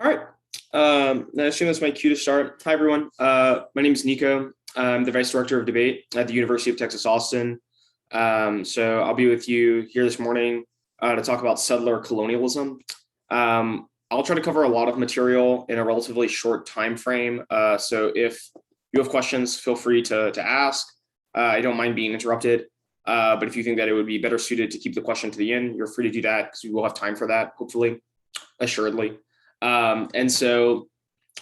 All right. I assume that's my cue to start. Hi, everyone. My name is Nico. I'm the Vice Director of Debate at the University of Texas, Austin. So I'll be with you here this morning to talk about settler colonialism. I'll try to cover a lot of material in a relatively short time frame. So if you have questions, feel free to ask. I don't mind being interrupted. But if you think that it would be better suited to keep the question to the end, you're free to do that because we will have time for that, hopefully, assuredly. And so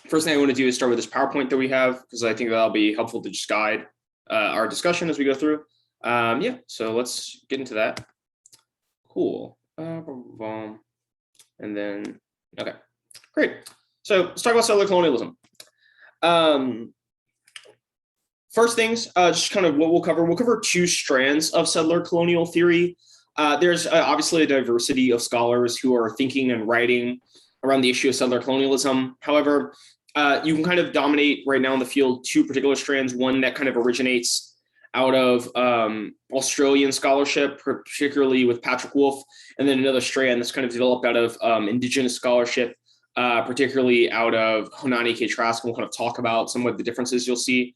first thing I want to do is start with this PowerPoint that we have, because I think that'll be helpful to just guide our discussion as we go through. So let's get into that. Cool. And then, okay, great. So let's talk about settler colonialism. First things, just kind of what we'll cover two strands of settler colonial theory. There's obviously a diversity of scholars who are thinking and writing around the issue of settler colonialism. However, you can kind of dominate right now in the field two particular strands, one that kind of originates out of Australian scholarship, particularly with Patrick Wolfe, and then another strand that's kind of developed out of Indigenous scholarship, particularly out of Honani K. Trask, and we'll kind of talk about some of the differences you'll see.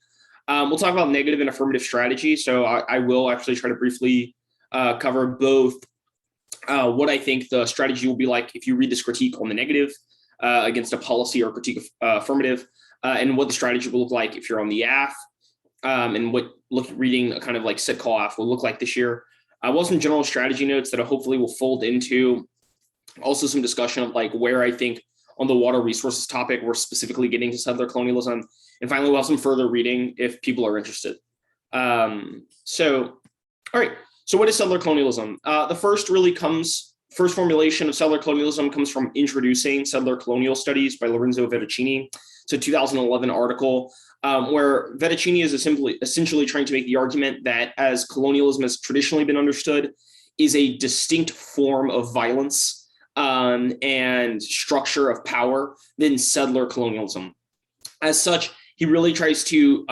We'll talk about negative and affirmative strategy, so I will actually try to briefly cover both what I think the strategy will be like if you read this critique on the negative against a policy or critique of affirmative, and what the strategy will look like if you're on the AF, and what reading a kind of like sit call AF will look like this year. Well, some general strategy notes that hopefully will fold into also some discussion of like where I think on the water resources topic we're specifically getting to settler colonialism. And finally, we'll have some further reading if people are interested. All right. So what is settler colonialism? The first formulation of settler colonialism comes from Introducing Settler Colonial Studies by Lorenzo Veracini. It's a 2011 article where Veracini is essentially trying to make the argument that as colonialism has traditionally been understood is a distinct form of violence and structure of power than settler colonialism. As such, he really tries to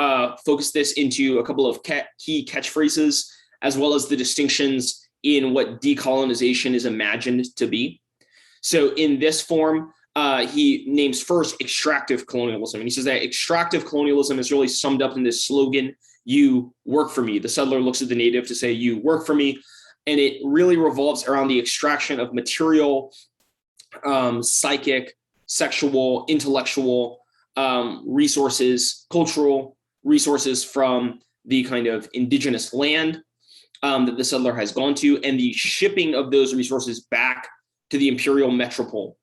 focus this into a couple of key catchphrases, as well as the distinctions in what decolonization is imagined to be. So in this form, he names first extractive colonialism. And he says that extractive colonialism is really summed up in this slogan, "You work for me." The settler looks at the native to say, "You work for me." And it really revolves around the extraction of material, psychic, sexual, intellectual resources, cultural resources from the kind of indigenous land that the settler has gone to, and the shipping of those resources back to the imperial metropole,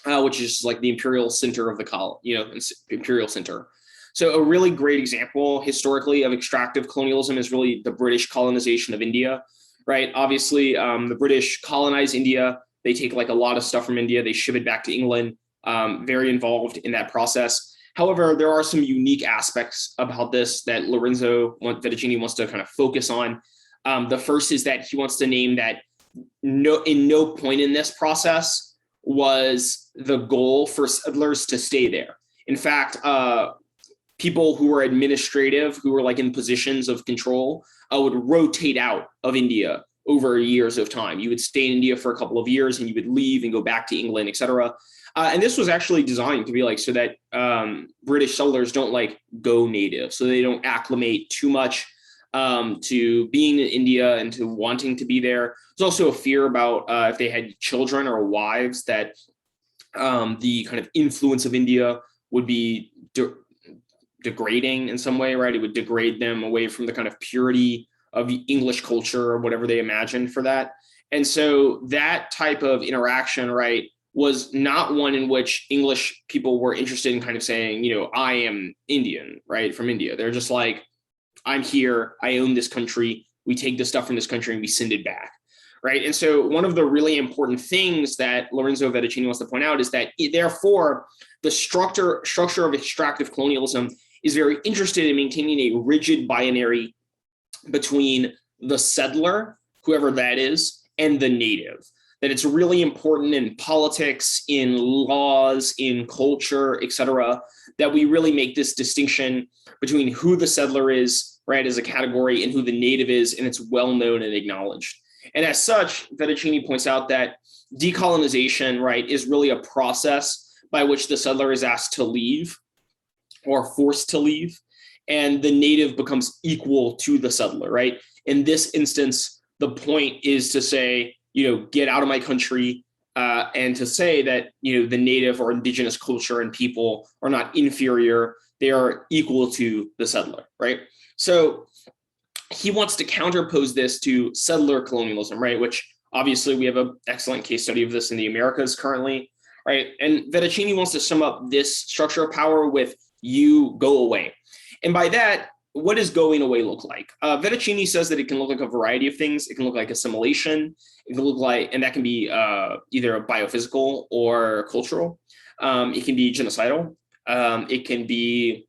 which is like the imperial center of the imperial center. So a really great example historically of extractive colonialism is really the British colonization of India, right? Obviously, the British colonize India. They take like a lot of stuff from India. They ship it back to England, very involved in that process. However, there are some unique aspects about this that Lorenzo Veracini wants to kind of focus on. The first is that he wants to name that in no point in this process was the goal for settlers to stay there. In fact, people who were administrative, who were like in positions of control, would rotate out of India over years of time. You would stay in India for a couple of years and you would leave and go back to England, et cetera. And this was actually designed to be like so that British settlers don't like go native, so they don't acclimate too much to being in India and to wanting to be there. There's also a fear about if they had children or wives that the kind of influence of India would be degrading in some way, right? It would degrade them away from the kind of purity of the English culture or whatever they imagined for that. And so that type of interaction, right, was not one in which English people were interested in kind of saying, I am Indian, right, from India. They're just like, I'm here, I own this country, we take the stuff from this country and we send it back, right? And so one of the really important things that Lorenzo Veracini wants to point out is that therefore the structure of extractive colonialism is very interested in maintaining a rigid binary between the settler, whoever that is, and the native. That it's really important in politics, in laws, in culture, et cetera, that we really make this distinction between who the settler is, right, as a category, and who the native is, and it's well known and acknowledged. And as such, Veracini points out that decolonization, right, is really a process by which the settler is asked to leave or forced to leave, and the native becomes equal to the settler, right? In this instance, the point is to say, get out of my country, and to say that, the native or indigenous culture and people are not inferior, they are equal to the settler, right? So he wants to counterpose this to settler colonialism, right? Which obviously we have an excellent case study of this in the Americas currently, right? And Vettuccini wants to sum up this structure of power with "you go away." And by that, what does going away look like? Vettuccini says that it can look like a variety of things. It can look like assimilation. It can look like, and that can be either biophysical or cultural. It can be genocidal. It can be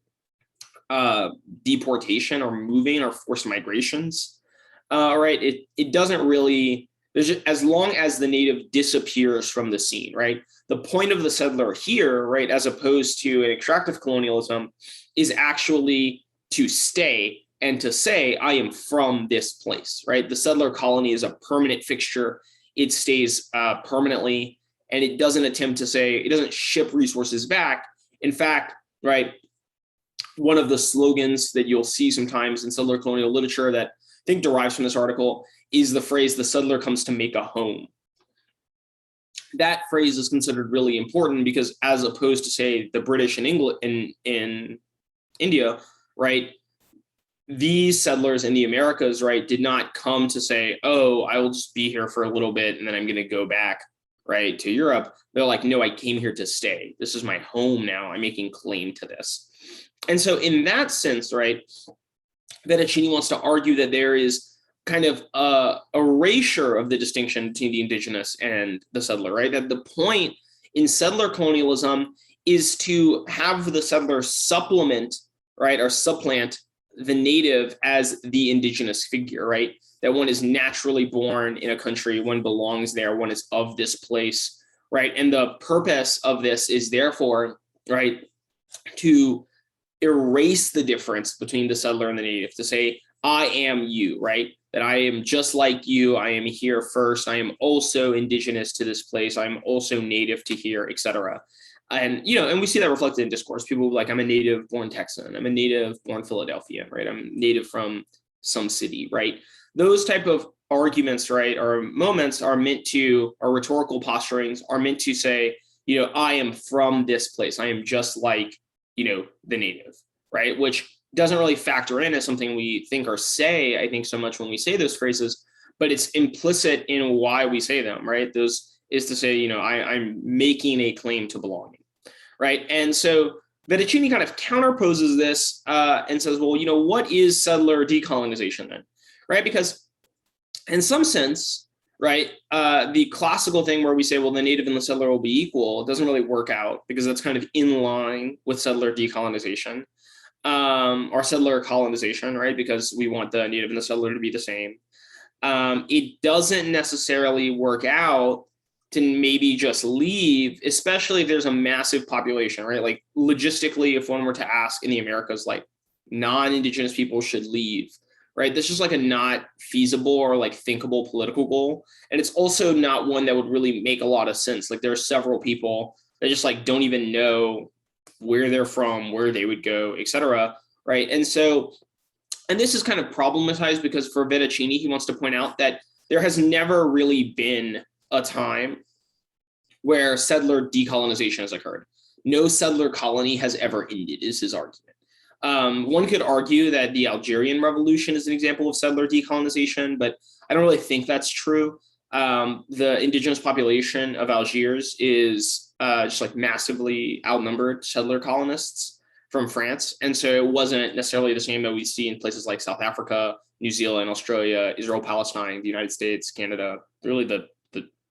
deportation or moving or forced migrations. Right? It doesn't really, as long as the native disappears from the scene, right? The point of the settler here, right, as opposed to an extractive colonialism, is actually to stay and to say, I am from this place, right? The settler colony is a permanent fixture. It stays permanently, and it doesn't attempt to say, it doesn't ship resources back. In fact, right, one of the slogans that you'll see sometimes in settler colonial literature that I think derives from this article is the phrase, the settler comes to make a home. That phrase is considered really important because, as opposed to, say, the British in England, in India, right, these settlers in the Americas, right, did not come to say, oh, I will just be here for a little bit and then I'm going to go back, right, to Europe. They're like, no, I came here to stay. This is my home now. I'm making claim to this. And so in that sense, right, Vettuccini wants to argue that there is kind of a erasure of the distinction between the indigenous and the settler, right? That the point in settler colonialism is to have the settler supplement, right, or supplant the native as the indigenous figure, right? That one is naturally born in a country, one belongs there, one is of this place, right? And the purpose of this is therefore, right, to erase the difference between the settler and the native, to say, I am you, right? That I am just like you. I am here first. I am also indigenous to this place. I'm also native to here, etc. And, and we see that reflected in discourse. People like, I'm a native born Texan. I'm a native born Philadelphian, right? I'm native from some city, right? Those type of arguments, right, or moments are meant to, or rhetorical posturings are meant to say, I am from this place. I am just like, the native, right? Which doesn't really factor in as something we think or say, I think, so much when we say those phrases, but it's implicit in why we say them, right? Those is to say, I'm making a claim to belonging, right? And so Vettuccini kind of counterposes this and says, well, what is settler decolonization then, right? Because in some sense, right, the classical thing where we say, well, the native and the settler will be equal, it doesn't really work out because that's kind of in line with settler decolonization. Or settler colonization, right? Because we want the native and the settler to be the same. It doesn't necessarily work out to maybe just leave, especially if there's a massive population, right? Like logistically, if one were to ask in the Americas, like non-indigenous people should leave, right? This is like a not feasible or like thinkable political goal. And it's also not one that would really make a lot of sense. Like there are several people that just like don't even know where they're from, where they would go, et cetera, right? And so, and this is kind of problematized because for Vettuccini, he wants to point out that there has never really been a time where settler decolonization has occurred. No settler colony has ever ended, is his argument. One could argue that the Algerian Revolution is an example of settler decolonization, but I don't really think that's true. The indigenous population of Algiers is just like massively outnumbered settler colonists from France. And so it wasn't necessarily the same that we see in places like South Africa, New Zealand, Australia, Israel, Palestine, the United States, Canada, really the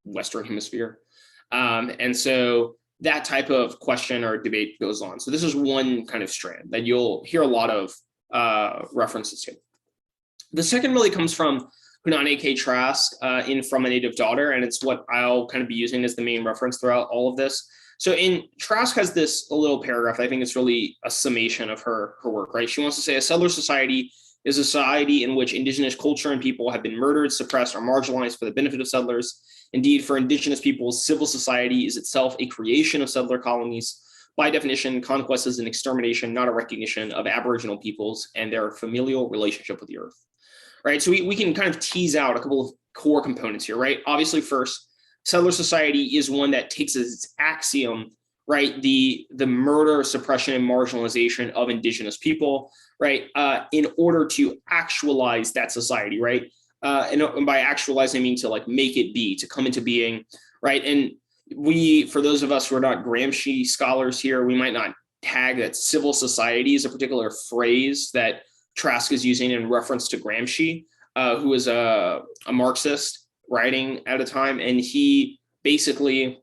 Western hemisphere. And so that type of question or debate goes on. So this is one kind of strand that you'll hear a lot of references to. The second really comes from Hunane K. Trask in From a Native Daughter, and it's what I'll kind of be using as the main reference throughout all of this. So Trask has this little paragraph, I think it's really a summation of her work, right? She wants to say a settler society is a society in which indigenous culture and people have been murdered, suppressed, or marginalized for the benefit of settlers. Indeed, for indigenous peoples, civil society is itself a creation of settler colonies. By definition, conquest is an extermination, not a recognition of Aboriginal peoples and their familial relationship with the earth. Right, so we can kind of tease out a couple of core components here, right? Obviously, first, settler society is one that takes as its axiom, right, the murder, suppression, and marginalization of indigenous people, right, in order to actualize that society, right? And by actualize, I mean to like make it be, to come into being, right? And we, for those of us who are not Gramsci scholars here, we might not tag that civil society is a particular phrase that Trask is using in reference to Gramsci, who was a Marxist writing at a time, and he basically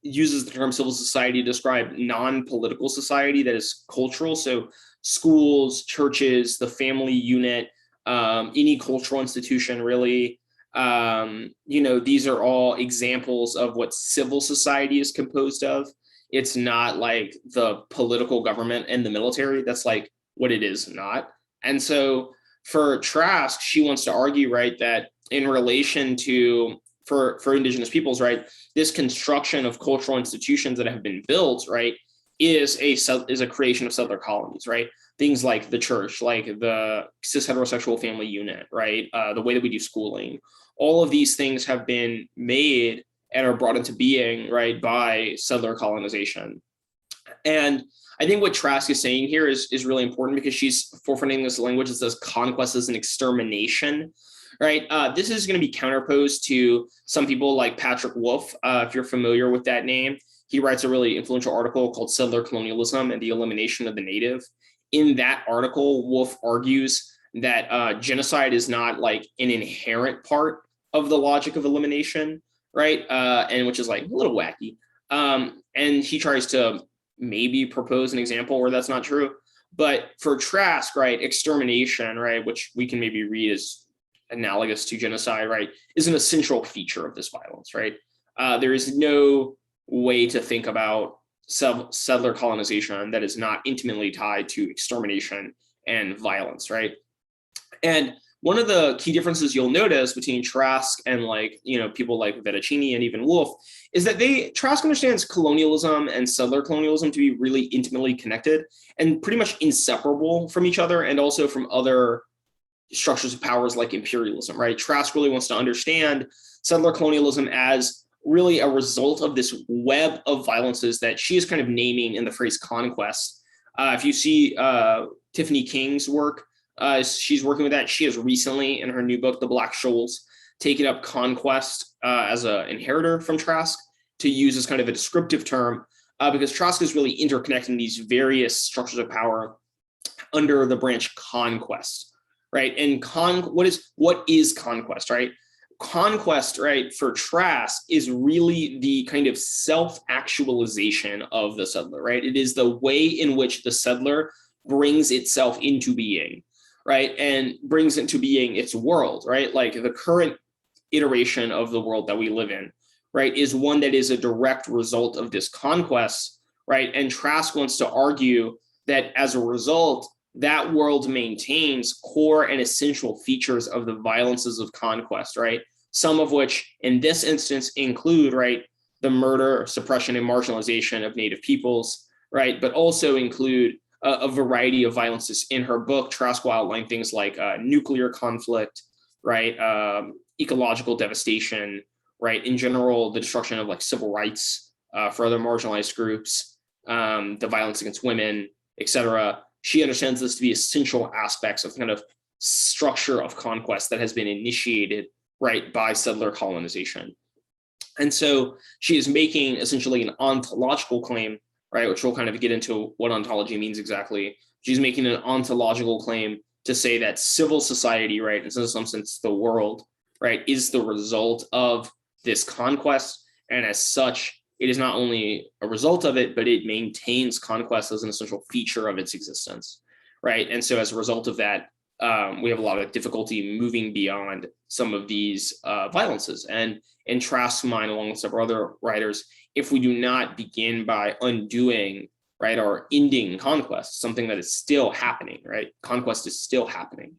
uses the term civil society to describe non-political society that is cultural. So schools, churches, the family unit, any cultural institution, really. These are all examples of what civil society is composed of. It's not like the political government and the military. That's like what it is not. And so for Trask, she wants to argue, right, that in relation to for indigenous peoples, right, this construction of cultural institutions that have been built, right, is a creation of settler colonies, right? Things like the church, like the cis heterosexual family unit, right? The way that we do schooling, all of these things have been made and are brought into being, right, by settler colonization. And I think what Trask is saying here is really important because she's forefronting this language that says conquest is an extermination, right? This is going to be counterposed to some people like Patrick Wolf, if you're familiar with that name. He writes a really influential article called Settler Colonialism and the Elimination of the Native. In that article, Wolf argues that genocide is not like an inherent part of the logic of elimination, right? And which is like a little wacky. And he tries to maybe propose an example where that's not true. But for Trask, right, extermination, right, which we can maybe read as analogous to genocide, right, is an essential feature of this violence, right? There is no way to think about settler colonization that is not intimately tied to extermination and violence, right? And one of the key differences you'll notice between Trask and people like Vettuccini and even Wolf is that Trask understands colonialism and settler colonialism to be really intimately connected and pretty much inseparable from each other and also from other structures of powers like imperialism, right? Trask really wants to understand settler colonialism as really a result of this web of violences that she is kind of naming in the phrase conquest. If you see Tiffany King's work, she's working with that. She has recently, in her new book, The Black Shoals, taken up conquest as an inheritor from Trask to use as kind of a descriptive term, because Trask is really interconnecting these various structures of power under the branch conquest, right? And what is conquest, right? Conquest, right, for Trask is really the kind of self-actualization of the settler, right? It is the way in which the settler brings itself into being, right? And brings into being its world, right? Like the current iteration of the world that we live in, right, is one that is a direct result of this conquest, right? And Trask wants to argue that as a result, that world maintains core and essential features of the violences of conquest, right? Some of which in this instance include, right, the murder, suppression, and marginalization of Native peoples, right? But also include a variety of violences. In her book, Trask will outline things like nuclear conflict, right? Ecological devastation, right? In general, the destruction of like civil rights for other marginalized groups, the violence against women, etc. She understands this to be essential aspects of kind of structure of conquest that has been initiated, right, by settler colonization. And so she is making essentially an ontological claim, right, which we'll kind of get into what ontology means exactly. She's making an ontological claim to say that civil society, right, in some sense, the world, right, is the result of this conquest. And as such, it is not only a result of it, but it maintains conquest as an essential feature of its existence, right? And so as a result of that, we have a lot of difficulty moving beyond some of these violences. And in Trask's mind, along with several other writers, if we do not begin by undoing, right, or ending conquest, something that is still happening, right? Conquest is still happening,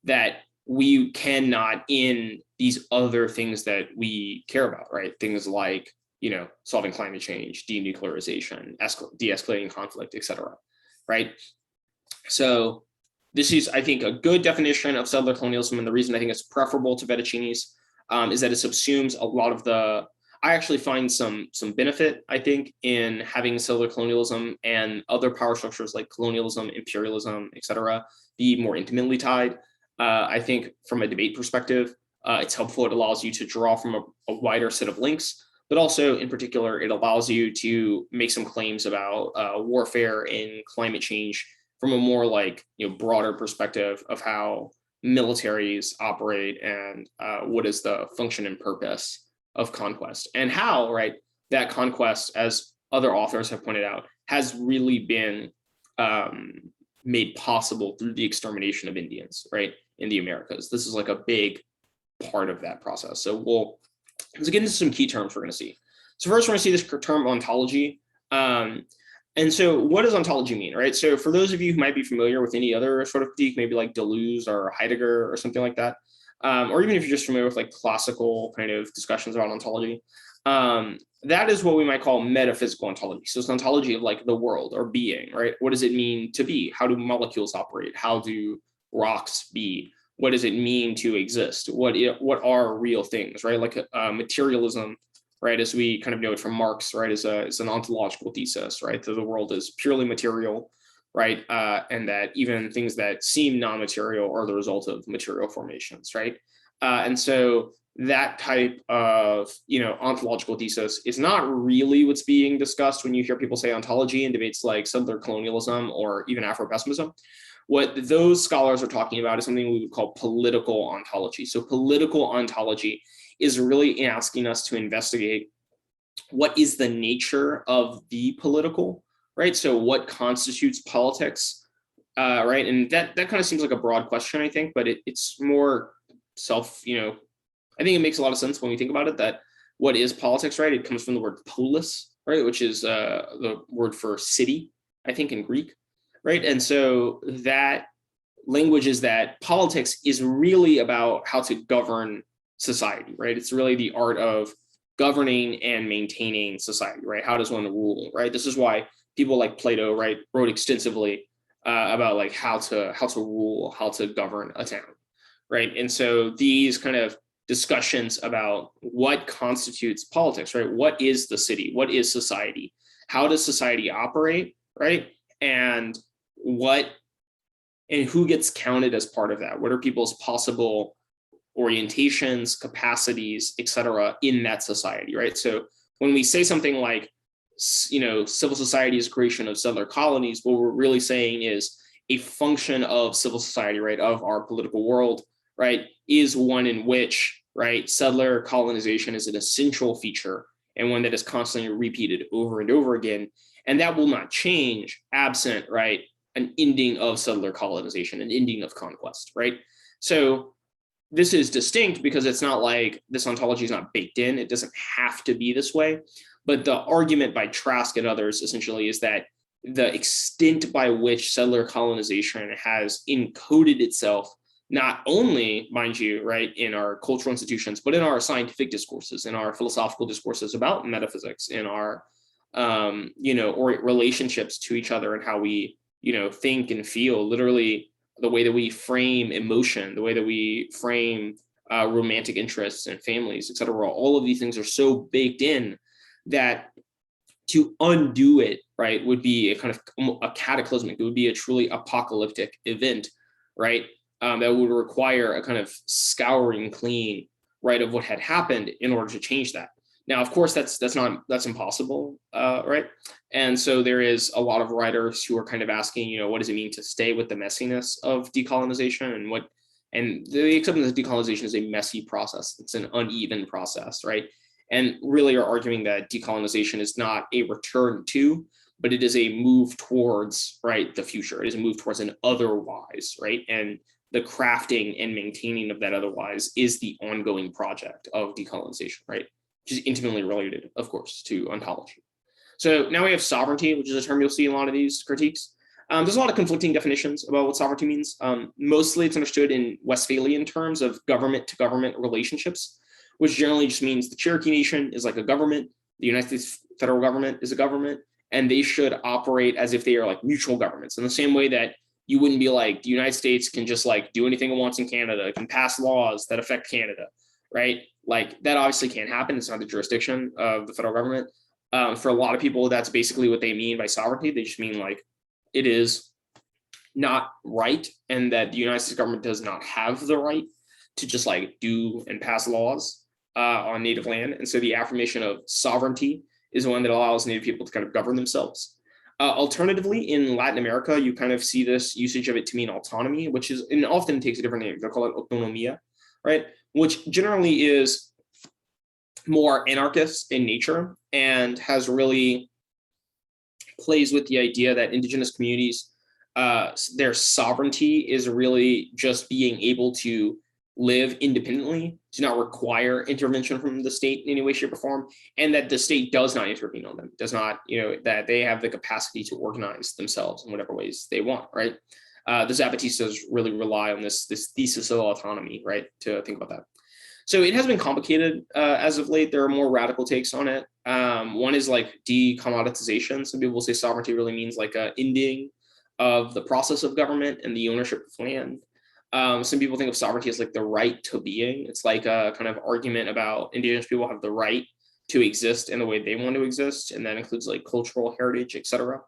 that we cannot end these other things that we care about, right? Things like, solving climate change, denuclearization, de-escalating conflict, etc. Right? So this is, I think, a good definition of settler colonialism, and the reason I think it's preferable to Vetticini's is that it subsumes a lot of the. I actually find some benefit, I think, in having settler colonialism and other power structures like colonialism, imperialism, etc., be more intimately tied. I think from a debate perspective, it's helpful. It allows you to draw from a wider set of links, but also in particular, it allows you to make some claims about warfare and climate change from a more broader perspective of how militaries operate and what is the function and purpose of conquest, and how, right, that conquest, as other authors have pointed out, has really been made possible through the extermination of Indians, right, in the Americas. This is like a big part of that process. So let's get into some key terms we're going to see. So first, we're going to see this term ontology. And so what does ontology mean, right? So for those of you who might be familiar with any other sort of critique, maybe like Deleuze or Heidegger or something like that, or even if you're just familiar with like classical kind of discussions about ontology, that is what we might call metaphysical ontology. So it's an ontology of like the world or being, right? What does it mean to be? How do molecules operate? How do rocks be? What does it mean to exist? What are real things, right? Like materialism, right, as we kind of know it from Marx, right, is an ontological thesis, right, that the world is purely material, right, and that even things that seem non-material are the result of material formations, right, and so that type of ontological thesis is not really what's being discussed when you hear people say ontology in debates like settler colonialism or even Afro-pessimism. What those scholars are talking about is something we would call political ontology. So political ontology is really asking us to investigate what is the nature of the political, right? So what constitutes politics, right? And that kind of seems like a broad question, I think, but it's more I think it makes a lot of sense when we think about it, that what is politics, right? It comes from the word polis, right? Which is the word for city, I think, in Greek, right? And so that language is that politics is really about how to govern society, right? It's really the art of governing and maintaining society, right? How does one rule, right? This is why people like Plato, right, wrote extensively about like how to rule, how to govern a town, right? And so these kind of discussions about what constitutes politics, right? What is the city? What is society? How does society operate, right? And who gets counted as part of that? What are people's possible orientations, capacities, etc., in that society, right? So when we say something like, civil society is a creation of settler colonies, what we're really saying is a function of civil society, right, of our political world, right, is one in which, right, settler colonization is an essential feature and one that is constantly repeated over and over again. And that will not change absent, right, an ending of settler colonization, an ending of conquest, right? So this is distinct because it's not like this ontology is not baked in. It doesn't have to be this way. But the argument by Trask and others essentially is that the extent by which settler colonization has encoded itself, not only, mind you, right, in our cultural institutions, but in our scientific discourses, in our philosophical discourses about metaphysics, in our, or relationships to each other and how we, think and feel, literally the way that we frame emotion, the way that we frame romantic interests and families, et cetera. All of these things are so baked in that to undo it, right, would be a kind of a cataclysmic, it would be a truly apocalyptic event, right, that would require a kind of scouring clean, right, of what had happened in order to change that. Now, of course, that's impossible, right? And so there is a lot of writers who are kind of asking, what does it mean to stay with the messiness of decolonization, and the acceptance of decolonization is a messy process. It's an uneven process, right? And really are arguing that decolonization is not a return to, but it is a move towards, right, the future. It is a move towards an otherwise, right? And the crafting and maintaining of that otherwise is the ongoing project of decolonization, right? Which is intimately related, of course, to ontology. So now we have sovereignty, which is a term you'll see in a lot of these critiques. There's a lot of conflicting definitions about what sovereignty means. Mostly it's understood in Westphalian terms of government to government relationships, which generally just means the Cherokee Nation is like a government, the United States federal government is a government, and they should operate as if they are like mutual governments in the same way that you wouldn't be like the United States can just like do anything it wants in Canada, it can pass laws that affect Canada, right? Like that obviously can't happen. It's not the jurisdiction of the federal government. For a lot of people, that's basically what they mean by sovereignty. They just mean like it is not right, and that the United States government does not have the right to just like do and pass laws on native land. And so the affirmation of sovereignty is one that allows native people to kind of govern themselves. Alternatively, in Latin America, you kind of see this usage of it to mean autonomy, which is, and often takes a different name. They'll call it autonomia, right? Which generally is more anarchist in nature and has really plays with the idea that indigenous communities, their sovereignty is really just being able to live independently, do not require intervention from the state in any way, shape, or form, and that the state does not intervene on them, does not, that they have the capacity to organize themselves in whatever ways they want, right? The Zapatistas really rely on this thesis of autonomy, right, to think about that. So it has been complicated as of late. There are more radical takes on it. One is like decommoditization. Some people will say sovereignty really means like a ending of the process of government and the ownership of land. Some people think of sovereignty as like the right to being. It's like a kind of argument about indigenous people have the right to exist in the way they want to exist, and that includes like cultural heritage, etc.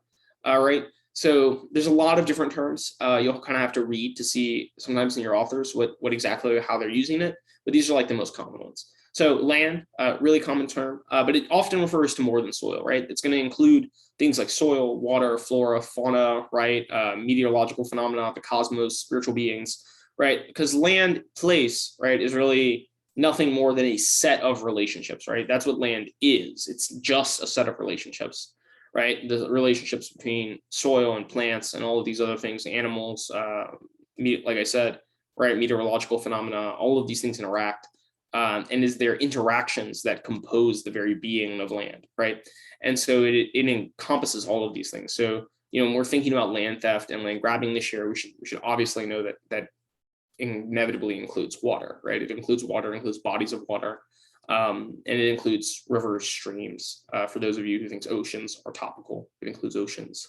Right. So there's a lot of different terms. You'll kind of have to read to see sometimes in your authors what exactly how they're using it, but these are like the most common ones. So land, really common term, but it often refers to more than soil, right? It's going to include things like soil, water, flora, fauna, right? Meteorological phenomena, the cosmos, spiritual beings, right? Because land, place, right, is really nothing more than a set of relationships, right? That's what land is. It's just a set of relationships, right? The relationships between soil and plants and all of these other things, animals, like I said, right? Meteorological phenomena, all of these things interact. And is there interactions that compose the very being of land, right? And so it encompasses all of these things. So, when we're thinking about land theft and land grabbing this year, we should obviously know that inevitably includes water, right? It includes water, it includes bodies of water, and it includes rivers, streams. For those of you who think oceans are topical, it includes oceans.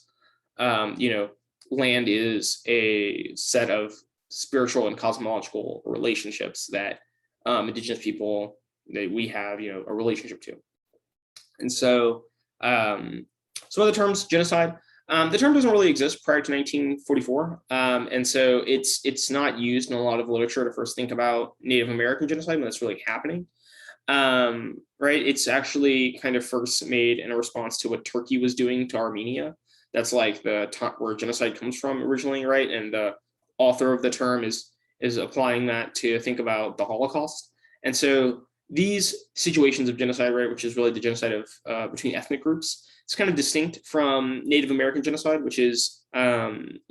Land is a set of spiritual and cosmological relationships that indigenous people that we have, a relationship to. And so some other terms, genocide. The term doesn't really exist prior to 1944, and so it's not used in a lot of literature to first think about Native American genocide when it's really happening. Right? It's actually kind of first made in a response to what Turkey was doing to Armenia. That's like where genocide comes from originally, right? And the author of the term is applying that to think about the Holocaust. And so these situations of genocide, right, which is really the genocide of between ethnic groups, it's kind of distinct from Native American genocide, which is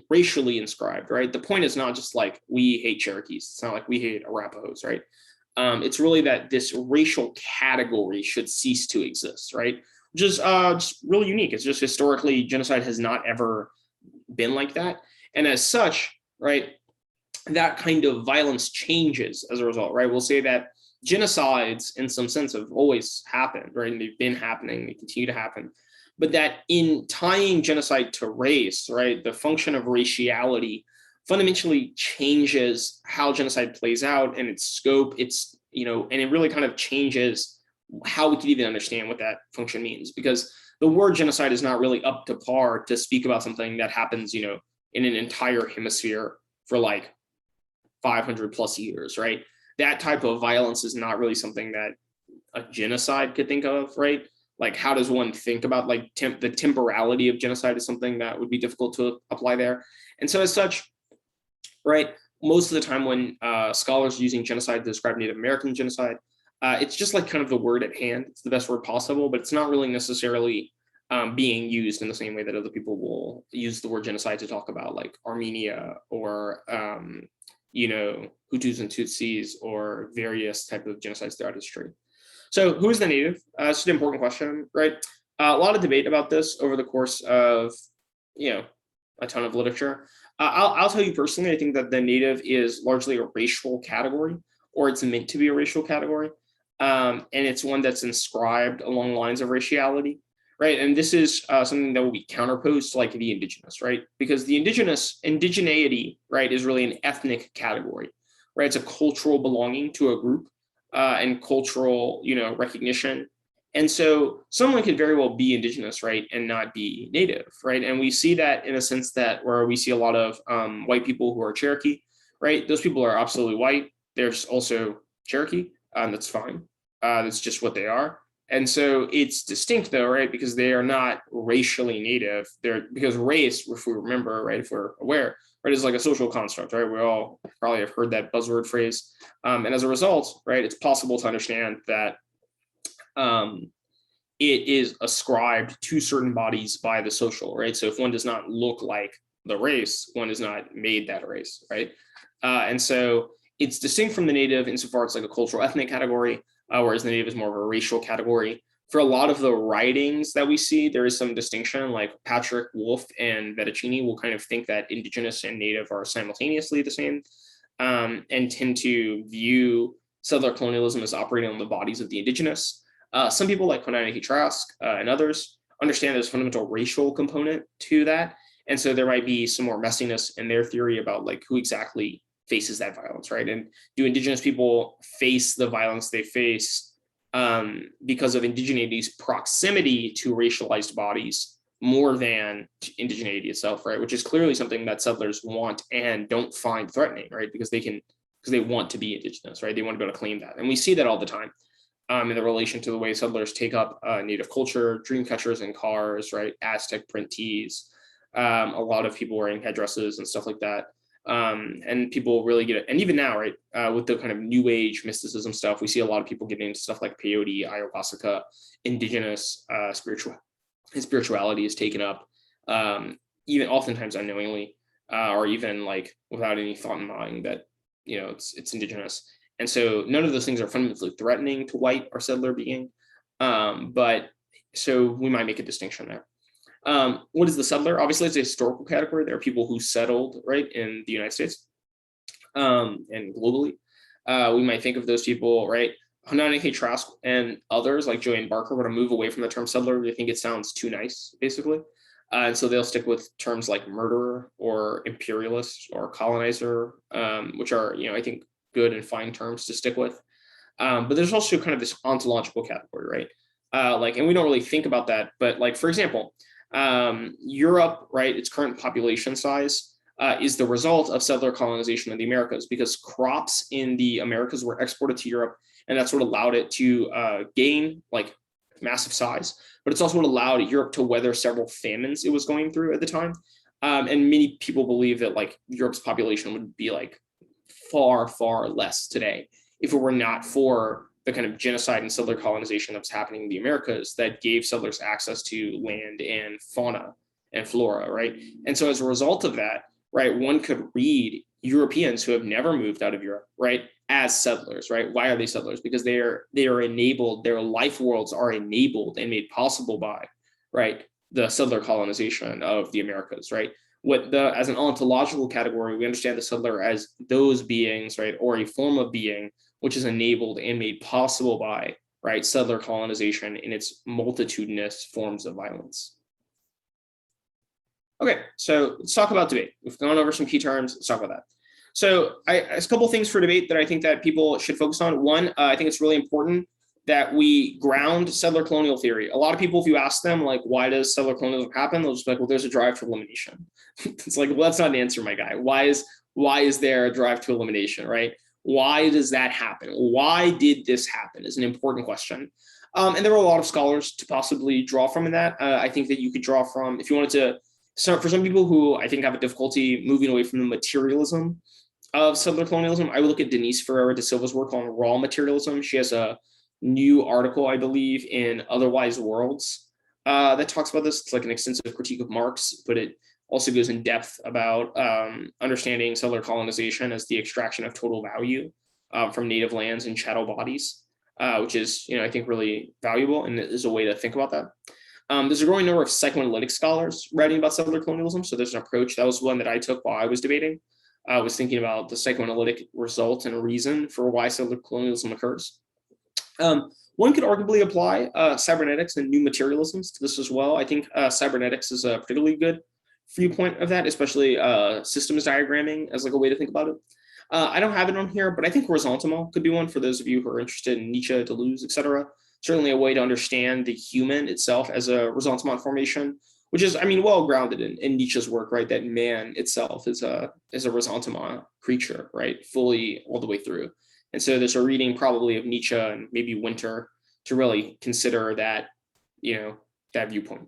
racially inscribed, right? The point is not just like we hate Cherokees. It's not like we hate Arapahoes, right? It's really that this racial category should cease to exist, right? Which is just really unique. It's just historically genocide has not ever been like that. And as such, right, that kind of violence changes as a result, right? We'll say that genocides in some sense have always happened, right? And they've been happening, they continue to happen. But that in tying genocide to race, right, the function of raciality fundamentally changes how genocide plays out and its scope, and it really kind of changes how we can even understand what that function means, because the word genocide is not really up to par to speak about something that happens, in an entire hemisphere for like 500 plus years, right? That type of violence is not really something that a genocide could think of, right? Like, how does one think about like the temporality of genocide is something that would be difficult to apply there. And so as such, right, most of the time when scholars are using genocide to describe Native American genocide, it's just like kind of the word at hand. It's the best word possible, but it's not really necessarily being used in the same way that other people will use the word genocide to talk about like Armenia or, Hutus and Tutsis or various type of genocides throughout history. So who is the native? It's an important question, right? A lot of debate about this over the course of, a ton of literature. I'll tell you personally, I think that the native is largely a racial category, or it's meant to be a racial category. And it's one that's inscribed along lines of raciality, right? And this is something that will be counterposed to like the indigenous, right? Because the indigeneity, right, is really an ethnic category, right? It's a cultural belonging to a group and cultural, recognition. And so someone could very well be indigenous, right, and not be native, right? And we see that in a sense that where we see a lot of white people who are Cherokee, right? Those people are absolutely white. They're just also Cherokee. That's fine. That's just what they are. And so it's distinct though, right? Because they are not racially native. They're because race, if we remember, right, if we're aware, right, is like a social construct, right? We all probably have heard that buzzword phrase. And as a result, right, it's possible to understand that it is ascribed to certain bodies by the social, right? So if one does not look like the race, one is not made that race, right? And so it's distinct from the native insofar as like a cultural ethnic category, whereas the native is more of a racial category. For a lot of the writings that we see, there is some distinction, like Patrick Wolfe and Vettuccini will kind of think that indigenous and native are simultaneously the same, and tend to view settler colonialism as operating on the bodies of the indigenous. Some people like Konanaki Trask and others understand there's a fundamental racial component to that. And so there might be some more messiness in their theory about like who exactly faces that violence, right? And do indigenous people face the violence they face because of indigeneity's proximity to racialized bodies more than indigeneity itself, right? Which is clearly something that settlers want and don't find threatening, right? Because they want to be indigenous, right? They want to be able to claim that. And we see that all the time. In the relation to the way settlers take up native culture, dream catchers in cars, right? Aztec print tees, a lot of people wearing headdresses and stuff like that. And people really get it. And even now, right, with the kind of new age mysticism stuff, we see a lot of people getting into stuff like peyote, ayahuasca, indigenous spirituality is taken up, even oftentimes unknowingly, or even like without any thought in mind that, it's indigenous. And so none of those things are fundamentally threatening to white or settler being. But so we might make a distinction there. What is the settler? Obviously, it's a historical category. There are people who settled, right, in the United States and globally. We might think of those people, right? Hananeke Trask and others like Joanne Barker were to move away from the term settler. They think it sounds too nice, basically. And so they'll stick with terms like murderer or imperialist or colonizer, which are, I think, good and fine terms to stick with. But there's also kind of this ontological category, right? And we don't really think about that, but like, for example, Europe, right, its current population size is the result of settler colonization of the Americas, because crops in the Americas were exported to Europe, and that's what allowed it to gain like massive size. But it's also what allowed Europe to weather several famines it was going through at the time. And many people believe that like Europe's population would be like far, far less today if it were not for the kind of genocide and settler colonization that was happening in the Americas that gave settlers access to land and fauna and flora, right? And so as a result of that, right, one could read Europeans who have never moved out of Europe, right, as settlers, right? Why are they settlers? Because they are enabled, their life worlds are enabled and made possible by, right, the settler colonization of the Americas, right? As an ontological category, we understand the settler as those beings, right, or a form of being which is enabled and made possible by, right, settler colonization in its multitudinous forms of violence. Okay, so let's talk about debate. We've gone over some key terms. Let's talk about that. So there's a couple things for debate that I think that people should focus on. One, I think it's really important that we ground settler colonial theory. A lot of people, if you ask them, like, why does settler colonialism happen? They'll just be like, well, there's a drive to elimination. It's like, well, that's not an answer, my guy. Why is there a drive to elimination, right? Why does that happen? Why did this happen is an important question. And there are a lot of scholars to possibly draw from in that. I think that you could draw from, if you wanted to, so for some people who I think have a difficulty moving away from the materialism of settler colonialism, I would look at Denise Ferreira da Silva's work on raw materialism. She has a new article, I believe, in Otherwise Worlds that talks about this. It's like an extensive critique of Marx, but it also goes in depth about understanding settler colonization as the extraction of total value from native lands and chattel bodies, which is, I think really valuable and is a way to think about that. There's a growing number of psychoanalytic scholars writing about settler colonialism. So there's an approach, that was one that I took while I was debating. I was thinking about the psychoanalytic result and reason for why settler colonialism occurs. One could arguably apply cybernetics and new materialisms to this as well. I think cybernetics is a particularly good viewpoint of that, especially systems diagramming as like a way to think about it. I don't have it on here, but I think ressentiment could be one for those of you who are interested in Nietzsche, Deleuze, etc. Certainly a way to understand the human itself as a ressentiment formation, which is, I mean, well grounded in Nietzsche's work, right? That man itself is a ressentiment creature, right? Fully all the way through. And so there's a reading probably of Nietzsche and maybe Winter to really consider that, that viewpoint.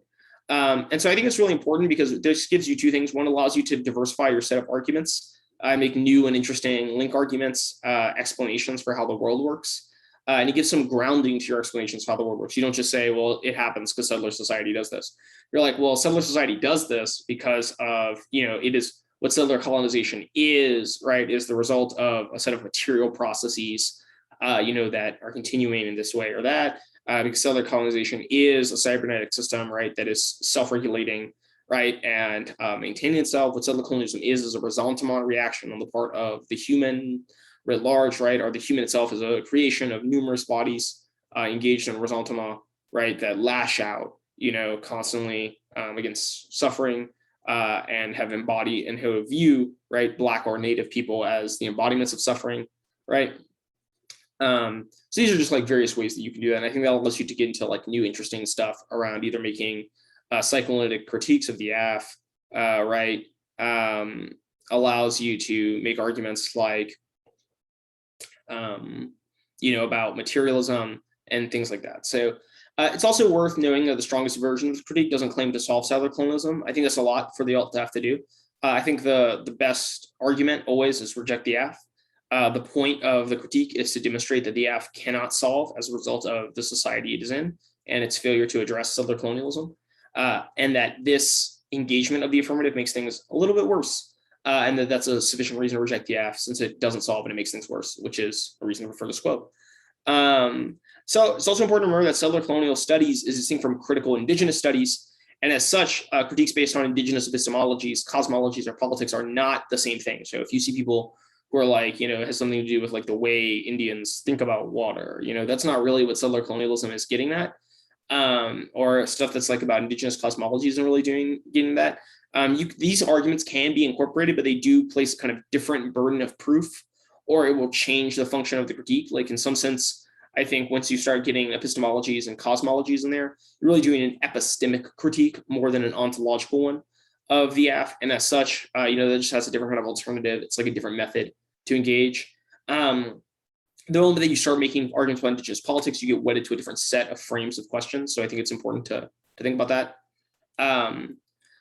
And so I think it's really important because this gives you two things. One allows you to diversify your set of arguments, make new and interesting link arguments, explanations for how the world works. And it gives some grounding to your explanations of how the world works. You don't just say, well, it happens because settler society does this. You're like, well, settler society does this because of, it is what settler colonization is, right, is the result of a set of material processes, that are continuing in this way or that, because settler colonization is a cybernetic system, right, that is self-regulating, right, and maintaining itself. What settler colonialism is a ressentiment reaction on the part of the human writ large, right, or the human itself is a creation of numerous bodies engaged in ressentiment, right, that lash out, constantly against suffering, and have embodied and who view, right, Black or Native people as the embodiments of suffering, right? So these are just like various ways that you can do that. And I think that allows you to get into like new interesting stuff around either making psychoanalytic critiques of the AF, right? Allows you to make arguments like, about materialism and things like that. So it's also worth knowing that the strongest version of the critique doesn't claim to solve settler colonialism. I think that's a lot for the alt to have to do. I think the best argument always is reject the AF. The point of the critique is to demonstrate that the AF cannot solve as a result of the society it is in and its failure to address settler colonialism, and that this engagement of the affirmative makes things a little bit worse, and that's a sufficient reason to reject the AF since it doesn't solve and it makes things worse, which is a reason to refer this quote. So it's also important to remember that settler colonial studies is distinct from critical indigenous studies. And as such, critiques based on indigenous epistemologies, cosmologies, or politics are not the same thing. So if you see people who are like, it has something to do with like the way Indians think about water, that's not really what settler colonialism is getting at. Or stuff that's like about indigenous cosmologies isn't really getting that. These arguments can be incorporated, but they do place a kind of different burden of proof, or it will change the function of the critique. Like in some sense, I think once you start getting epistemologies and cosmologies in there, you're really doing an epistemic critique more than an ontological one of the AF. And as such, that just has a different kind of alternative. It's like a different method to engage. The moment that you start making arguments about indigenous politics, you get wedded to a different set of frames of questions. So I think it's important to think about that.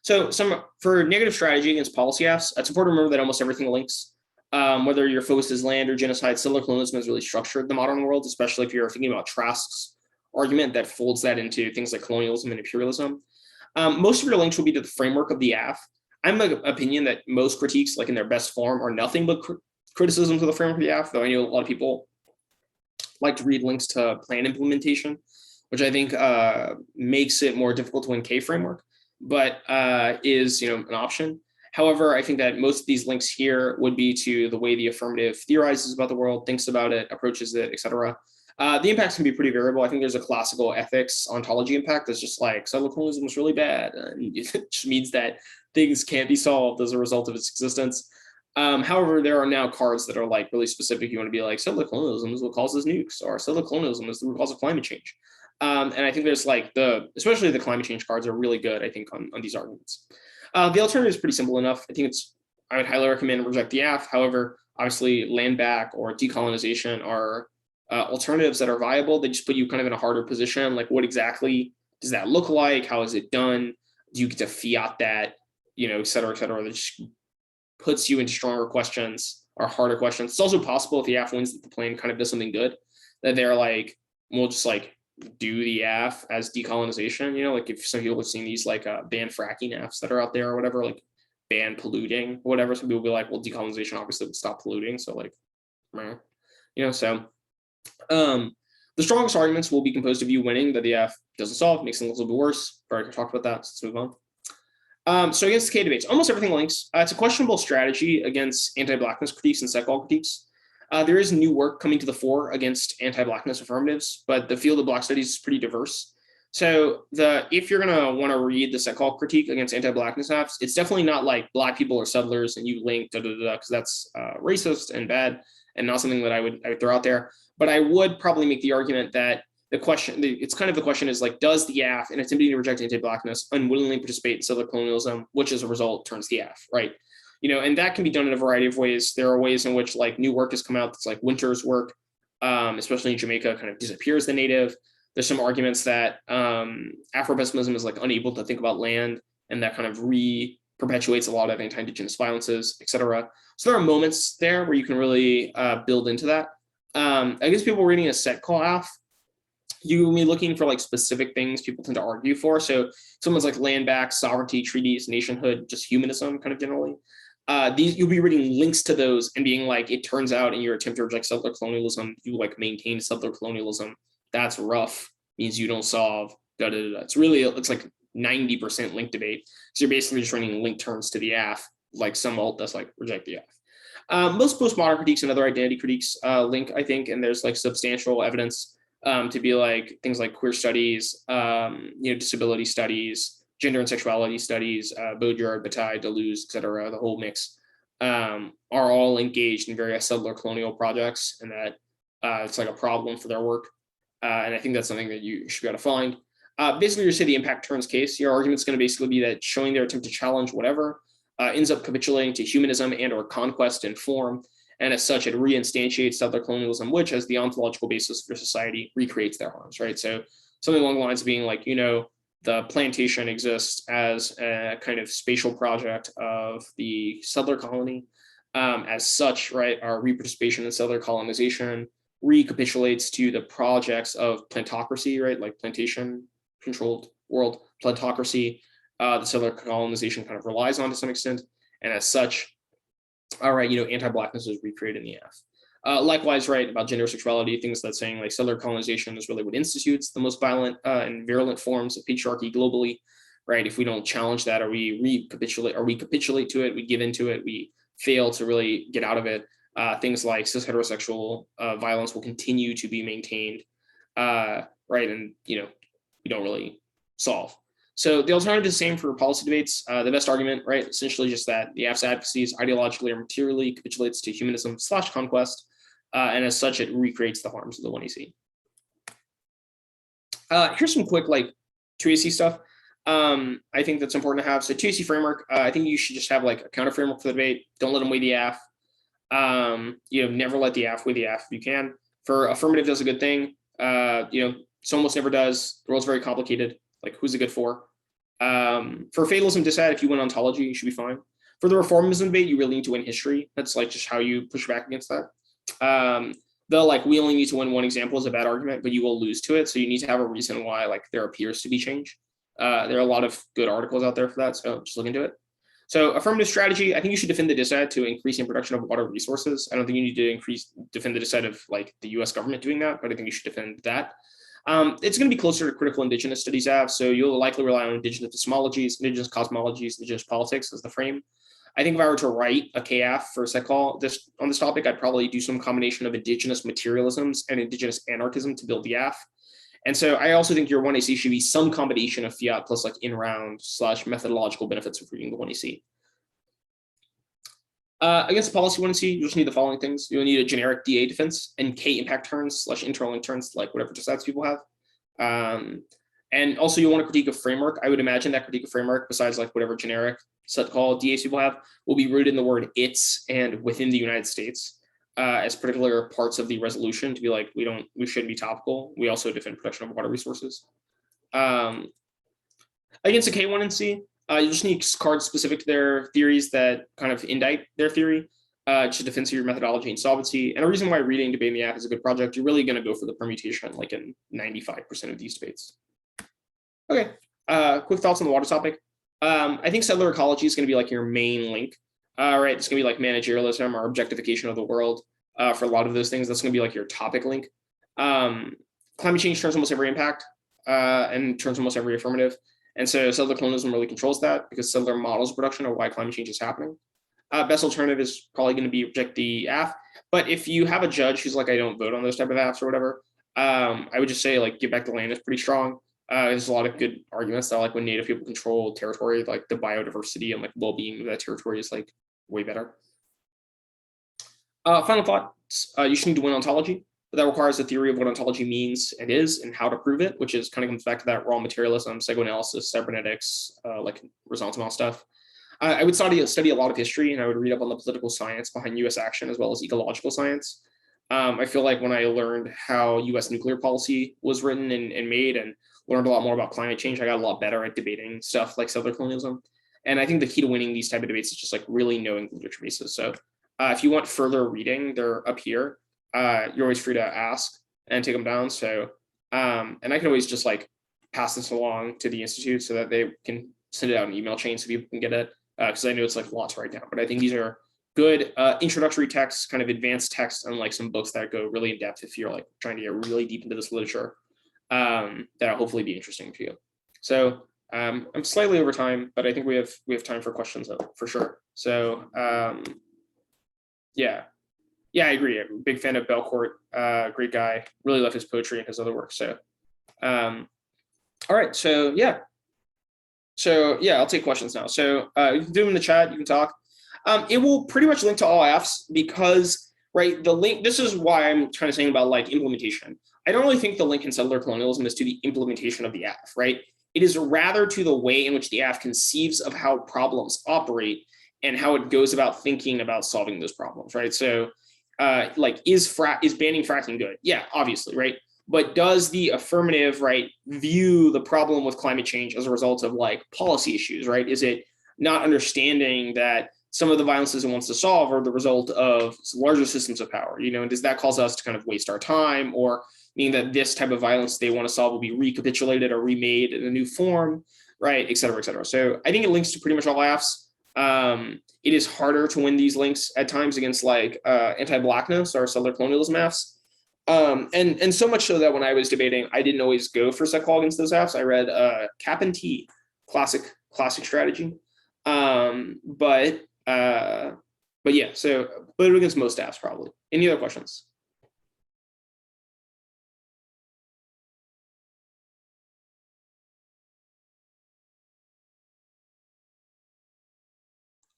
So for negative strategy against policy AFs, it's important to remember that almost everything links. Whether your focus is land or genocide, settler colonialism has really structured the modern world, especially if you're thinking about Trask's argument that folds that into things like colonialism and imperialism. Most of your links will be to the framework of the AF. I'm of the opinion that most critiques, like in their best form, are nothing but criticisms of the framework of the AF, though I know a lot of people like to read links to plan implementation, which I think makes it more difficult to win K framework, but is an option. However, I think that most of these links here would be to the way the affirmative theorizes about the world, thinks about it, approaches it, etc. The impacts can be pretty variable. I think there's a classical ethics ontology impact that's just like settler colonialism is really bad. And it just means that things can't be solved as a result of its existence. However, there are now cards that are like really specific. You want to be like settler colonialism is what causes nukes, or settler colonialism is the root cause of climate change. And I think there's like especially the climate change cards are really good, I think, on these arguments. The alternative is pretty simple enough. I think I would highly recommend reject the AF. However, obviously land back or decolonization are alternatives that are viable. They just put you kind of in a harder position. Like what exactly does that look like? How is it done? Do you get to fiat that, et cetera, et cetera? That just puts you into stronger questions or harder questions. It's also possible if the AF wins that the plan kind of does something good, that they're like, we'll just like do the AF as decolonization, like if some people have seen these like ban fracking AFs that are out there or whatever, like ban polluting or whatever, some people will be like, well, decolonization obviously would stop polluting, so like, so The strongest arguments will be composed of you winning that the F doesn't solve, makes things a little bit worse. Already talked about that, so let's move on. So against the K debates, almost everything links. It's a questionable strategy against anti-blackness critiques and set call critiques. There is new work coming to the fore against anti-blackness affirmatives, but the field of Black studies is pretty diverse. So if you're gonna want to read the set call critique against anti-blackness apps, it's definitely not like Black people are settlers and you link because that's racist and bad and not something that I would throw out there. But I would probably make the argument that the question is like, does the AF, in attempting to reject anti-blackness, unwillingly participate in settler colonialism, which as a result turns the AF, right? And that can be done in a variety of ways. There are ways in which like new work has come out that's like Winter's work, especially in Jamaica, kind of disappears the native. There's some arguments that Afro-pessimism is like unable to think about land, and that kind of perpetuates a lot of anti-Indigenous violences, et cetera. So there are moments there where you can really build into that. I guess people reading a set call AF, you will be looking for like specific things people tend to argue for. So someone's like land back, sovereignty, treaties, nationhood, just humanism kind of generally. You'll be reading links to those and being like, it turns out in your attempt to reject settler colonialism, you like maintain settler colonialism. That's rough, means you don't solve, da, da, da. It's like 90% link debate. So you're basically just running link terms to the AF, like some alt that's like reject the AF. Most postmodern critiques and other identity critiques link, I think, and there's like substantial evidence to be like things like queer studies, disability studies, gender and sexuality studies, Baudrillard, Bataille, Deleuze, et cetera, the whole mix, are all engaged in various settler colonial projects, and that it's like a problem for their work. And I think that's something that you should be able to find. Basically, you say the impact turns case. Your argument's going to basically be that showing their attempt to challenge whatever ends up capitulating to humanism and or conquest and form. And as such, it reinstantiates settler colonialism, which as the ontological basis for society recreates their harms, right? So something along the lines of being like, the plantation exists as a kind of spatial project of the settler colony. As such, right, our reparticipation in settler colonization recapitulates to the projects of plantocracy, right, like plantation controlled world plantocracy. The settler colonization kind of relies on to some extent. And as such, all right, anti-blackness is recreated in the AF. Likewise, right, about gender sexuality, things that's saying like settler colonization is really what institutes the most violent and virulent forms of patriarchy globally, right? If we don't challenge that, or we capitulate to it, we give into it, we fail to really get out of it, things like cis heterosexual violence will continue to be maintained, right? And, we don't really solve. So the alternative is the same for policy debates. The best argument, right, essentially just that the AF's advocacies ideologically or materially capitulates to humanism / conquest, and as such, it recreates the harms of the 1AC. Here's some quick 2AC stuff. I think that's important to have. So 2AC framework, I think you should just have a counter framework for the debate. Don't let them weigh the AF. Never let the AF weigh the AF if you can. For affirmative does a good thing. So almost never does. The world's very complicated. Who's it good for? For fatalism dissad, if you win ontology, you should be fine. For the reformism debate, you really need to win history. That's just how you push back against that. We only need to win one example is a bad argument, but you will lose to it. So you need to have a reason why there appears to be change. There are a lot of good articles out there for that. So just look into it. So affirmative strategy, I think you should defend the dissad to increasing production of water resources. I don't think you need to defend the dissad of the US government doing that, but I think you should defend that. It's going to be closer to critical indigenous studies AF, so you'll likely rely on indigenous epistemologies, indigenous cosmologies, indigenous politics as the frame. I think if I were to write a KF for a set call on this topic, I'd probably do some combination of indigenous materialisms and indigenous anarchism to build the AF. And so I also think your 1AC should be some combination of fiat plus in-round / methodological benefits of reading the 1AC. Against the policy 1AC, you just need the following things. You'll need a generic DA defense and K impact turns / internal link turns, whatever decides people have. And also you want a critique of framework. I would imagine that critique of framework, besides whatever generic set call DAs people have, will be rooted in the word it's and within the United States as particular parts of the resolution to be we shouldn't be topical. We also defend production of water resources. Against the K1 and C, you just need cards specific to their theories that kind of indict their theory, to defend your methodology and solvency. And a reason why reading debate in the AF is a good project, you're really going to go for the permutation in 95% of these debates. Okay, quick thoughts on the water topic. I think settler ecology is going to be your main link. Right, it's going to be managerialism or objectification of the world. For a lot of those things, that's going to be your topic link. climate change turns almost every impact and turns almost every affirmative. And so settler colonialism really controls that because settler models production of why climate change is happening. Best alternative is probably going to be reject the AF. But if you have a judge who's like, I don't vote on those type of AFs or whatever, I would just say like give back the land is pretty strong. There's a lot of good arguments that like when Native people control territory, like the biodiversity and like well-being of that territory is like way better. Final thoughts, you should need to win ontology. But that requires a theory of what ontology means and is and how to prove it, which is kind of comes back to that raw materialism, psychoanalysis, cybernetics, like resentiment stuff. I would study a lot of history, and I would read up on the political science behind U.S. action as well as ecological science. I feel like when I learned how U.S. nuclear policy was written and made and learned a lot more about climate change, I got a lot better at debating stuff like settler colonialism. And I think the key to winning these type of debates is just like really knowing literature bases. So if you want further reading, they're up here. You're always free to ask and take them down. So, and I can always just like pass this along to the Institute so that they can send it out in email chain so people can get it. Because I know it's like lots right now, but I think these are good introductory texts, kind of advanced texts, and like some books that go really in depth if you're like trying to get really deep into this literature. That'll hopefully be interesting to you. So I'm slightly over time, but I think we have time for questions for sure. So yeah, I agree. I'm a big fan of Belcourt, great guy. Really love his poetry and his other work. So all right, so yeah, I'll take questions now. So you can do them in the chat. You can talk. It will pretty much link to all Fs because, right, the link, this is why I'm kind of saying about like implementation. I don't really think the link in settler colonialism is to the implementation of the AF, right? It is rather to the way in which the AF conceives of how problems operate and how it goes about thinking about solving those problems, right? So like is banning fracking good? Yeah, obviously, right? But does the affirmative, right, view the problem with climate change as a result of like policy issues, right? Is it not understanding that some of the violences it wants to solve are the result of larger systems of power, you know, and does that cause us to kind of waste our time, or meaning that this type of violence they want to solve will be recapitulated or remade in a new form, right, et cetera, et cetera. So I think it links to pretty much all AFs. It is harder to win these links at times against like anti-blackness or settler colonialism AFs. And so much so that when I was debating, I didn't always go for set call against those AFs. I read Cap and T, classic strategy. But yeah, so but against most AFs probably. Any other questions?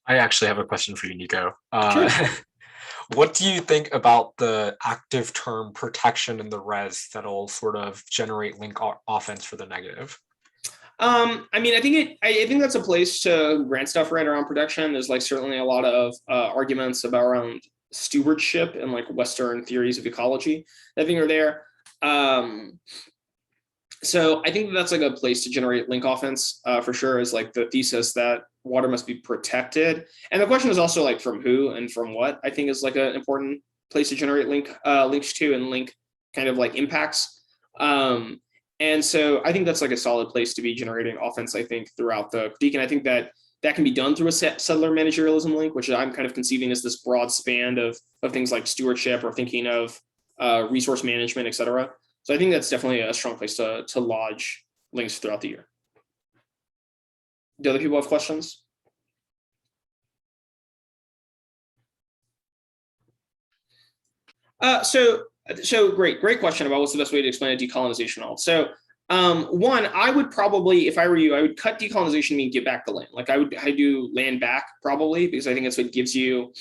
I actually have a question for you, Nico. Sure. What do you think about the active term protection in the res that'll sort of generate link offense for the negative? I mean, I think that's a place to grant stuff right around protection. There's like certainly a lot of arguments about around stewardship and like Western theories of ecology that I think are there. So I think that's like a place to generate link offense for sure, is like the thesis that water must be protected. And the question is also like from who and from what, I think is like an important place to generate links to and link kind of like impacts. And so I think that's like a solid place to be generating offense, I think, throughout the critique. And I think that can be done through a settler managerialism link, which I'm kind of conceiving as this broad span of things like stewardship or thinking of resource management, et cetera. So I think that's definitely a strong place to lodge links throughout the year. Do other people have questions? So great question about what's the best way to explain a decolonization alt. So one, I would probably, if I were you, I would cut decolonization mean give back the land. Like I do land back probably, because I think that's what gives you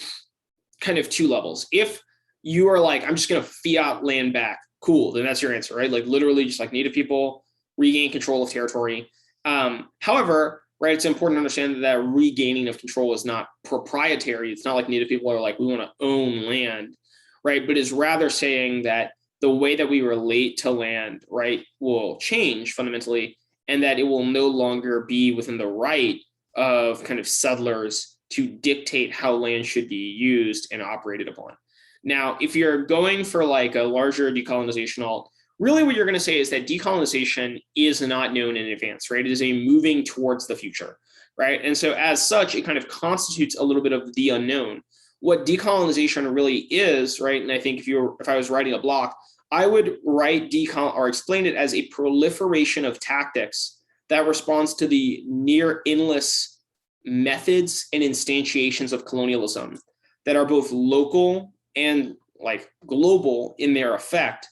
kind of two levels. If you are like, I'm just going to fiat land back, cool, then that's your answer, right? Like literally just like Native people regain control of territory. However, right, it's important to understand that regaining of control is not proprietary. It's not like Native people are like, we want to own land, right? But is rather saying that the way that we relate to land, right, will change fundamentally, and that it will no longer be within the right of kind of settlers to dictate how land should be used and operated upon. Now, if you're going for like a larger decolonization alt, really what you're going to say is that decolonization is not known in advance, right? It is a moving towards the future, right? And so as such, it kind of constitutes a little bit of the unknown. What decolonization really is, right? And I think if I was writing a block, I would write or explain it as a proliferation of tactics that responds to the near endless methods and instantiations of colonialism that are both local and like global in their effect,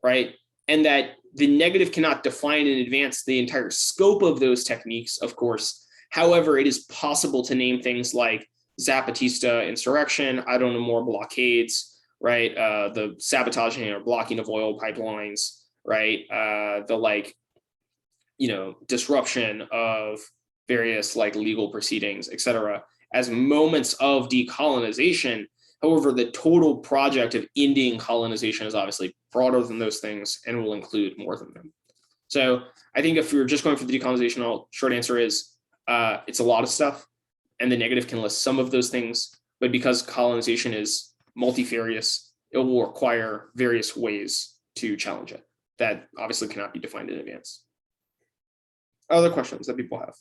right? And that the negative cannot define in advance the entire scope of those techniques, of course. However, it is possible to name things like Zapatista insurrection, I don't know more blockades, right? The sabotaging or blocking of oil pipelines, right? The like, disruption of various like legal proceedings, et cetera, as moments of decolonization. However, the total project of ending colonization is obviously broader than those things and will include more than them. So I think if we were just going for the decolonization, short answer is it's a lot of stuff, and the negative can list some of those things, but because colonization is multifarious, it will require various ways to challenge it that obviously cannot be defined in advance. Other questions that people have?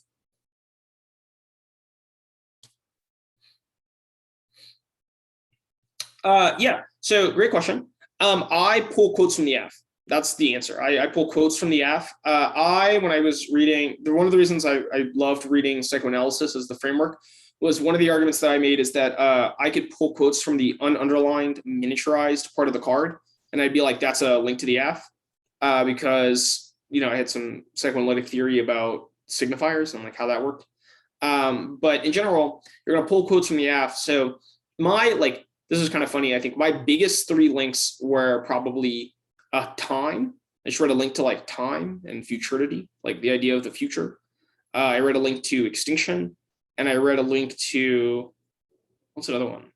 Yeah, so great question. I pull quotes from the F. That's the answer. I pull quotes from the F. When I was reading, one of the reasons I loved reading psychoanalysis as the framework was one of the arguments that I made is that I could pull quotes from the ununderlined miniaturized part of the card, and I'd be like, that's a link to the F, because I had some psychoanalytic theory about signifiers and like how that worked. But in general, you're gonna pull quotes from the F. So this is kind of funny. I think my biggest 3 links were probably time. I just read a link to like time and futurity, like the idea of the future. I read a link to extinction, and I read a link to, what's another one?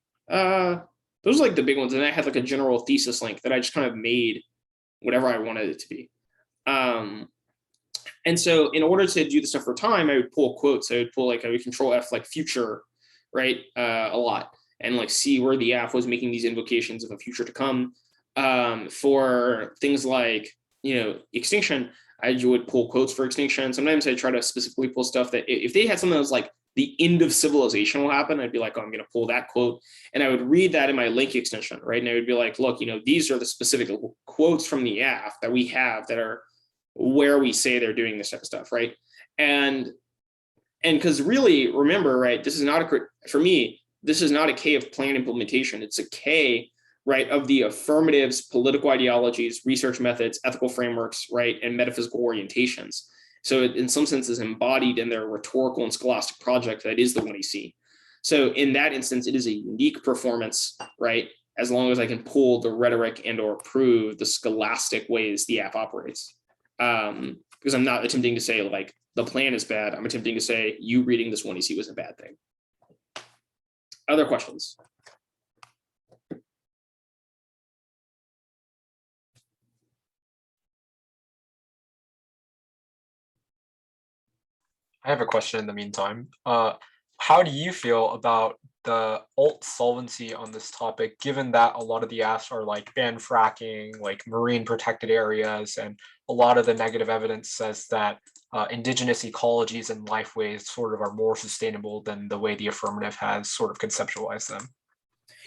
Those are like the big ones. And I had like a general thesis link that I just kind of made whatever I wanted it to be. And so in order to do the stuff for time, I would pull quotes. I would control F like future, right? A lot. And like see where the F was making these invocations of a future to come. For things like, extinction, I would pull quotes for extinction. Sometimes I try to specifically pull stuff that if they had something that was like the end of civilization will happen, I'd be like, oh, I'm going to pull that quote. And I would read that in my link extension, right? And I would be like, look, these are the specific quotes from the F that we have that are where we say they're doing this type of stuff, right? And because really, remember, right, this is not for me, this is not a K of plan implementation. It's a K, right, of the affirmatives, political ideologies, research methods, ethical frameworks, right, and metaphysical orientations. So it, in some sense, is embodied in their rhetorical and scholastic project that is the 1EC. So in that instance, it is a unique performance, right, as long as I can pull the rhetoric and or prove the scholastic ways the app operates. Because I'm not attempting to say like the plan is bad. I'm attempting to say you reading this 1EC was a bad thing. Other questions? I have a question in the meantime. How do you feel about the alt solvency on this topic, given that a lot of the asks are like ban fracking, like marine protected areas, and a lot of the negative evidence says that indigenous ecologies and lifeways sort of are more sustainable than the way the affirmative has sort of conceptualized them?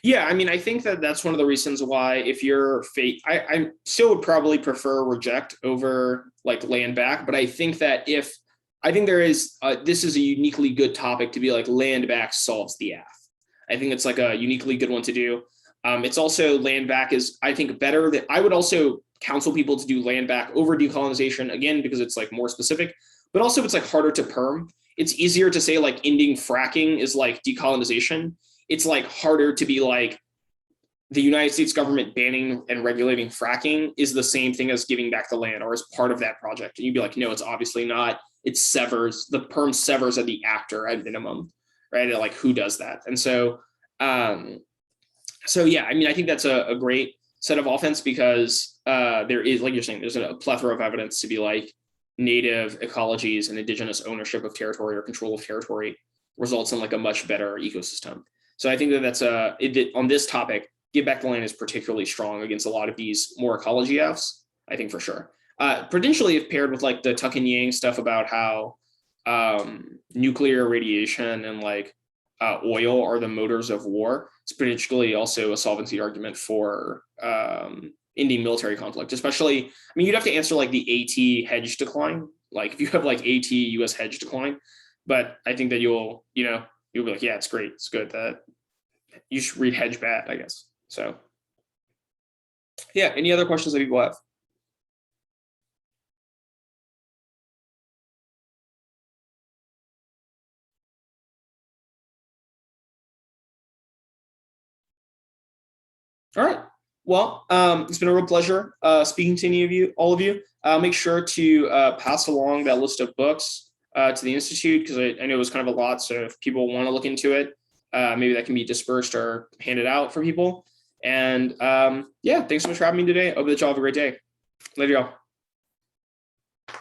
Yeah, I mean, I think that that's one of the reasons why if you're I still would probably prefer reject over like land back, but I think that there is, this is a uniquely good topic to be like land back solves the AF. I think it's like a uniquely good one to do. It's also land back is, I think, better that I would also counsel people to do land back over decolonization, again, because it's like more specific, but also it's like harder to perm. It's easier to say like ending fracking is like decolonization. It's like harder to be like the United States government banning and regulating fracking is the same thing as giving back the land or as part of that project. And you'd be like, no, it's obviously not. It severs, the perm severs at the actor at minimum, right? Like who does that? And so, yeah, I mean, I think that's a great set of offense because there is, like you're saying, there's a plethora of evidence to be like native ecologies and indigenous ownership of territory or control of territory results in like a much better ecosystem. So I think that that's on this topic, give back the land is particularly strong against a lot of these more ecology Fs, I think for sure. Potentially if paired with like the Tuck and Yang stuff about how nuclear radiation and like oil are the motors of war, it's particularly also a solvency argument for ending military conflict, especially, I mean, you'd have to answer like the AT hedge decline, like if you have like AT US hedge decline, but I think that you'll be like, yeah, it's great, it's good, that you should read hedge bad, I guess. So yeah, any other questions that people have? All right. Well, it's been a real pleasure speaking to all of you. Make sure to pass along that list of books to the Institute, because I know it was kind of a lot. So if people want to look into it, maybe that can be dispersed or handed out for people. And yeah, thanks so much for having me today. I hope that y'all have a great day. Later, y'all.